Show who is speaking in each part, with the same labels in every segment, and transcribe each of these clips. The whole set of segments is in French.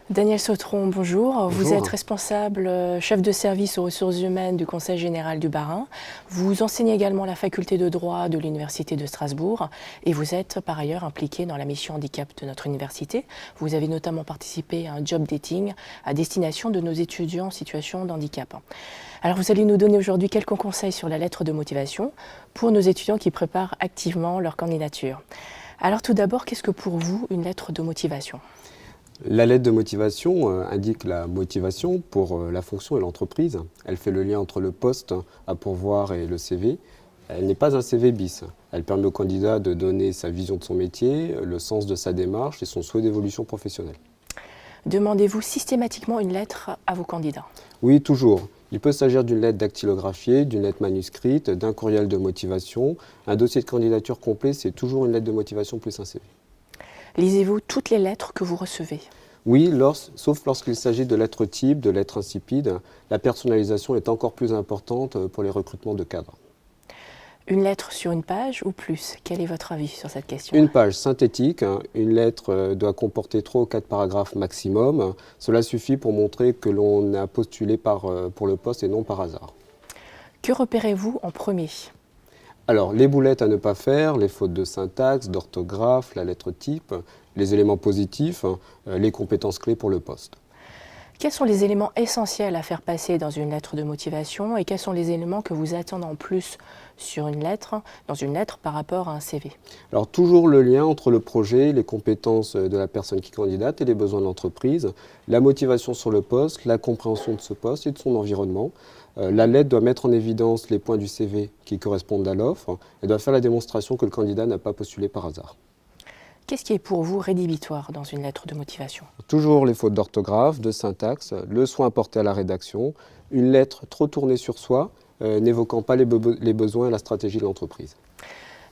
Speaker 1: Daniel Sautron, bonjour.
Speaker 2: Bonjour.
Speaker 1: Vous êtes responsable chef de service aux ressources humaines du Conseil général du Bas-Rhin. Vous enseignez également à la faculté de droit de l'Université de Strasbourg et vous êtes par ailleurs impliqué dans la mission handicap de notre université. Vous avez notamment participé à un job dating à destination de nos étudiants en situation de handicap. Alors vous allez nous donner aujourd'hui quelques conseils sur la lettre de motivation pour nos étudiants qui préparent activement leur candidature. Alors tout d'abord, qu'est-ce que pour vous une lettre de motivation ?
Speaker 2: La lettre de motivation indique la motivation pour la fonction et l'entreprise. Elle fait le lien entre le poste à pourvoir et le CV. Elle n'est pas un CV bis. Elle permet au candidat de donner sa vision de son métier, le sens de sa démarche et son souhait d'évolution professionnelle.
Speaker 1: Demandez-vous systématiquement une lettre à vos candidats ?
Speaker 2: Oui, toujours. Il peut s'agir d'une lettre dactylographiée, d'une lettre manuscrite, d'un courriel de motivation. Un dossier de candidature complet, c'est toujours une lettre de motivation plus un CV.
Speaker 1: Lisez-vous toutes les lettres que vous recevez ?
Speaker 2: Oui, sauf lorsqu'il s'agit de lettres types, de lettres insipides. La personnalisation est encore plus importante pour les recrutements de cadres.
Speaker 1: Une lettre sur une page ou plus ? Quel est votre avis sur cette question ?
Speaker 2: Une page synthétique, une lettre doit comporter 3 ou 4 paragraphes maximum. Cela suffit pour montrer que l'on a postulé pour le poste et non par hasard.
Speaker 1: Que repérez-vous en premier ?
Speaker 2: Alors, les boulettes à ne pas faire, les fautes de syntaxe, d'orthographe, la lettre type, les éléments positifs, les compétences clés pour le poste.
Speaker 1: Quels sont les éléments essentiels à faire passer dans une lettre de motivation et quels sont les éléments que vous attendez en plus dans une lettre par rapport à un CV ?
Speaker 2: Alors, toujours le lien entre le projet, les compétences de la personne qui candidate et les besoins de l'entreprise, la motivation sur le poste, la compréhension de ce poste et de son environnement. La lettre doit mettre en évidence les points du CV qui correspondent à l'offre et doit faire la démonstration que le candidat n'a pas postulé par hasard.
Speaker 1: Qu'est-ce qui est pour vous rédhibitoire dans une lettre de motivation ?
Speaker 2: Toujours les fautes d'orthographe, de syntaxe, le soin apporté à la rédaction, une lettre trop tournée sur soi, n'évoquant pas les besoins et la stratégie de l'entreprise.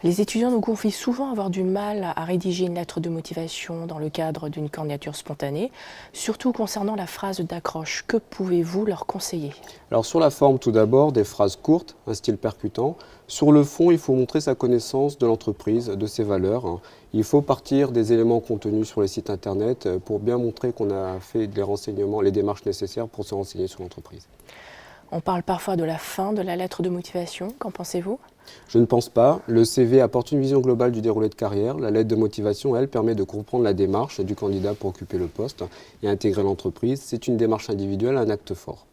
Speaker 1: Les étudiants nous confient souvent avoir du mal à rédiger une lettre de motivation dans le cadre d'une candidature spontanée, surtout concernant la phrase d'accroche. Que pouvez-vous leur conseiller ?
Speaker 2: Alors sur la forme tout d'abord, des phrases courtes, un style percutant. Sur le fond, il faut montrer sa connaissance de l'entreprise, de ses valeurs. Il faut partir des éléments contenus sur les sites internet pour bien montrer qu'on a fait les renseignements, les démarches nécessaires pour se renseigner sur l'entreprise.
Speaker 1: On parle parfois de la fin de la lettre de motivation, qu'en pensez-vous ?
Speaker 2: Je ne pense pas. Le CV apporte une vision globale du déroulé de carrière. La lettre de motivation, elle, permet de comprendre la démarche du candidat pour occuper le poste et intégrer l'entreprise. C'est une démarche individuelle, un acte fort.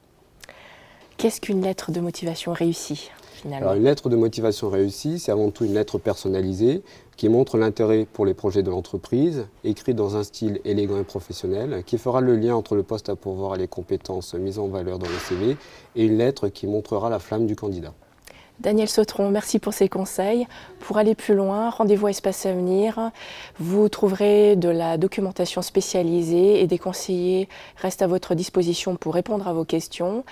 Speaker 1: Qu'est-ce qu'une lettre de motivation réussie, finalement ?
Speaker 2: Alors, une lettre de motivation réussie, c'est avant tout une lettre personnalisée qui montre l'intérêt pour les projets de l'entreprise, écrite dans un style élégant et professionnel, qui fera le lien entre le poste à pourvoir et les compétences mises en valeur dans le CV, et une lettre qui montrera la flamme du candidat.
Speaker 1: Daniel Sautron, merci pour ces conseils. Pour aller plus loin, rendez-vous à Espace Avenir. Vous trouverez de la documentation spécialisée et des conseillers restent à votre disposition pour répondre à vos questions.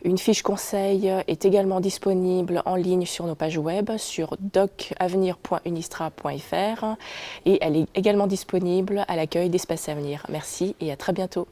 Speaker 1: Une fiche conseil est également disponible en ligne sur nos pages web sur docavenir.unistra.fr et elle est également disponible à l'accueil d'Espace Avenir. Merci et à très bientôt.